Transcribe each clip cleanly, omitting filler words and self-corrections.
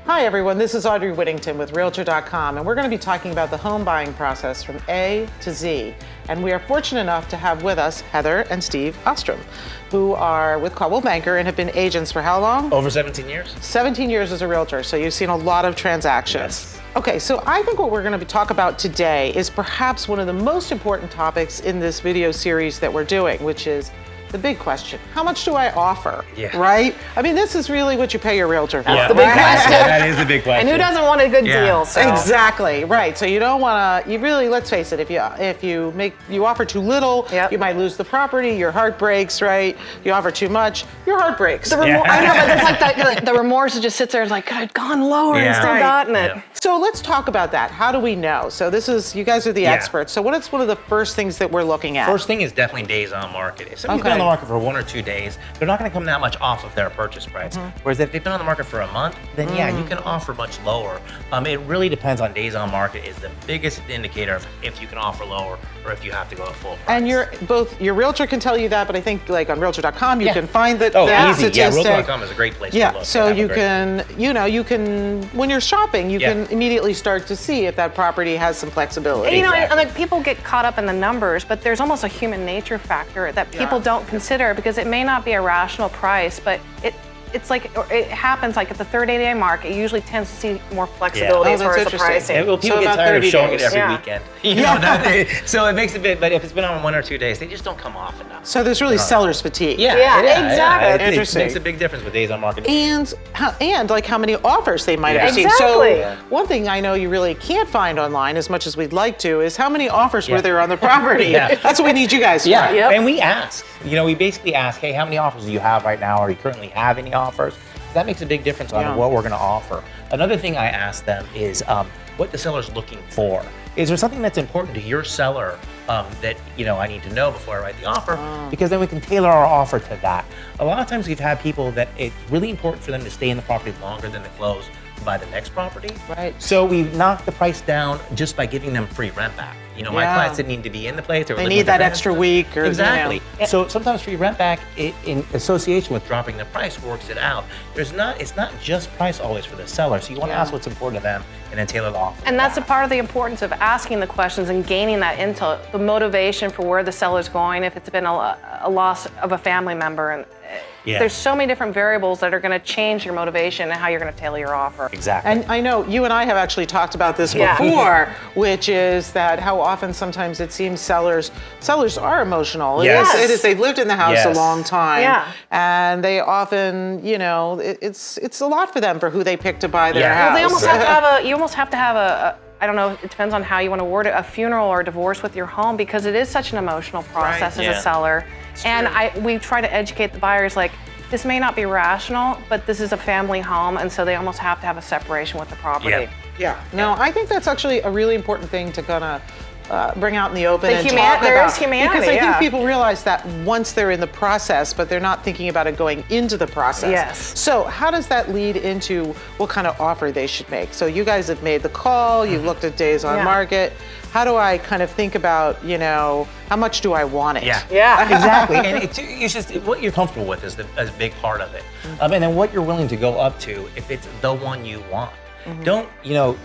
Hi everyone, this is Audrey Whittington with Realtor.com, and we're going to be talking about the home buying process from A to Z. And we are fortunate enough to have with us Heather and Steve Ostrom, who are with Coldwell Banker and have been agents for how long? Over 17 years. 17 years as a realtor, so you've seen a lot of transactions. Yes. Okay, so I think what we're going to talk about today is perhaps one of the most important topics in this video series that we're doing, which is the big question. How much do I offer? Yeah. Right? I mean, this is really what you pay your realtor for. That's the big question. That is the big question. And who doesn't want a good deal? So. Exactly, right. So you don't want to, you really, let's face it, if you offer too little, Yep. you might lose the property, your heart breaks, right? You offer too much, your heart breaks. I know, but there's like the remorse just sits there. It's like, I'd gone lower and still Right. gotten it. Yeah. So let's talk about that. How do we know? So this is, you guys are the experts. So what is one of the first things that we're looking at? First thing is definitely days on market. If somebody's been on the market for 1 or 2 days, they're not going to come that much off of their purchase price. Whereas if they've been on the market for a month, then yeah, you can offer much lower. It really depends on days on market is the biggest indicator of if you can offer lower or if you have to go at full price. And your realtor can tell you that, but I think like on Realtor.com you can find that. Oh, that easy. Yeah, statistic. Realtor.com is a great place to Yeah, look. so They have a you great- you can, when you're shopping, you can immediately start to see if that property has some flexibility. You know, Exactly. and like people get caught up in the numbers, but there's almost a human nature factor that people don't consider because it may not be a rational price, but it's like it happens like at the 30-day mark. It usually tends to see more flexibility Oh, as far that's as the interesting. pricing. Yeah, well, people So get about tired of 30 showing days. it every Yeah. weekend. You know, so it makes a bit, but if it's been on 1 or 2 days, they just don't come off enough. So there's really seller's fatigue. Yeah, exactly. It Interesting. makes a big difference with days on market. And like how many offers they might have received. Exactly. So one thing I know you really can't find online as much as we'd like to is how many offers were there on the property. Yeah. That's what we need you guys for. Yeah, Yep. and we ask. You know, we basically ask, hey, how many offers do you have right now? Or you currently have any offers? That makes a big difference on what we're going to offer. Another thing I ask them is what the seller's looking for. Is there something that's important to your seller that I need to know before I write the offer? Because then we can tailor our offer to that. A lot of times we've had people that it's really important for them to stay in the property longer than the close to buy the next property. Right. So we knocked the price down just by giving them free rent back. My clients didn't need to be in the place. They need that extra week. Or, Exactly. So sometimes free rent back in association with dropping the price works it out. It's not just price always for the seller. So you want to ask what's important to them and then tailor the offer. And that's a part of the importance of asking the questions and gaining that intel, the motivation for where the seller's going, if it's been a loss of a family member. And there's so many different variables that are going to change your motivation and how you're going to tailor your offer. Exactly. And I know you and I have actually talked about this before, which is that how often sometimes it seems sellers are emotional. Yes. It is they've lived in the house a long time. Yeah. And they often, it's a lot for them for who they pick to buy their house. Well, they almost have to have you almost have to have a I don't know, it depends on how you want to word it, a funeral or a divorce with your home because it is such an emotional process as a seller. And we try to educate the buyers like, this may not be rational, but this is a family home, and so they almost have to have a separation with the property. Yeah. No, I think that's actually a really important thing to kind of bring out in the open and talk about. There is humanity, because I think people realize that once they're in the process, but they're not thinking about it going into the process. Yes. So how does that lead into what kind of offer they should make? So you guys have made the call, you've looked at days on market. How do I kind of think about, how much do I want it? Yeah, exactly. And it's just what you're comfortable with is a big part of it. And then what you're willing to go up to if it's the one you want. Don't,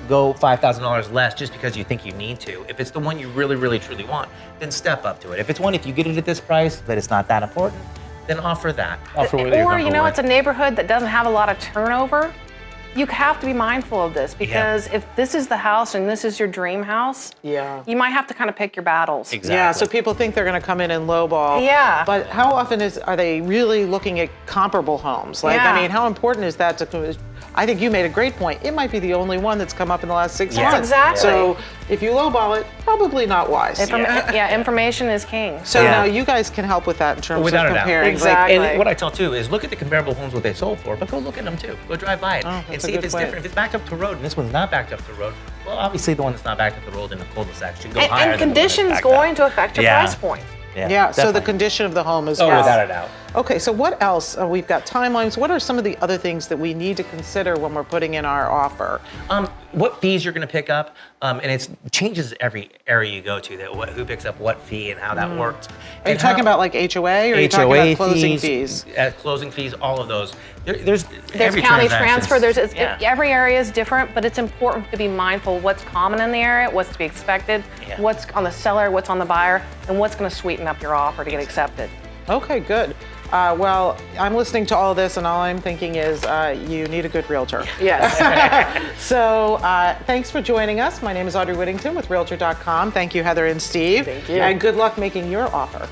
go $5,000 less just because you think you need to. If it's the one you really, really, truly want, then step up to it. If you get it at this price, but it's not that important, then offer that. Offer what you're comfortable with. It's a neighborhood that doesn't have a lot of turnover. You have to be mindful of this because if this is the house and this is your dream house, you might have to kind of pick your battles. Exactly. Yeah, so people think they're going to come in and lowball. Yeah. But how often are they really looking at comparable homes? Like, I mean, how important is that to? I think you made a great point. It might be the only one that's come up in the last 6 months. Exactly. So if you lowball it, probably not wise. Information is king. So now you guys can help with that in terms of comparing. Exactly. And what I tell too is look at the comparable homes what they sold for, but go look at them too. Go drive by it and see if it's different. If it's backed up to the road and this one's not backed up to the road, well, obviously the one that's not backed up to the road in the cul-de-sac should go higher. And conditions going to affect your price point. Yeah, so the condition of the home is without a doubt. Okay, so what else? We've got timelines. What are some of the other things that we need to consider when we're putting in our offer? What fees you're going to pick up, and it changes every area you go to. Who picks up what fee and how that works. Are you talking about like HOA, or are you talking about closing fees? Closing fees, all of those. There's every county transaction. transfer. Every area is different, but it's important to be mindful of what's common in the area, what's to be expected, what's on the seller, what's on the buyer, and what's going to sweeten up your offer to get accepted. Okay, good. Well, I'm listening to all this, and all I'm thinking is you need a good realtor. Yes. So thanks for joining us. My name is Audrey Whittington with Realtor.com. Thank you, Heather and Steve. Thank you. And good luck making your offer.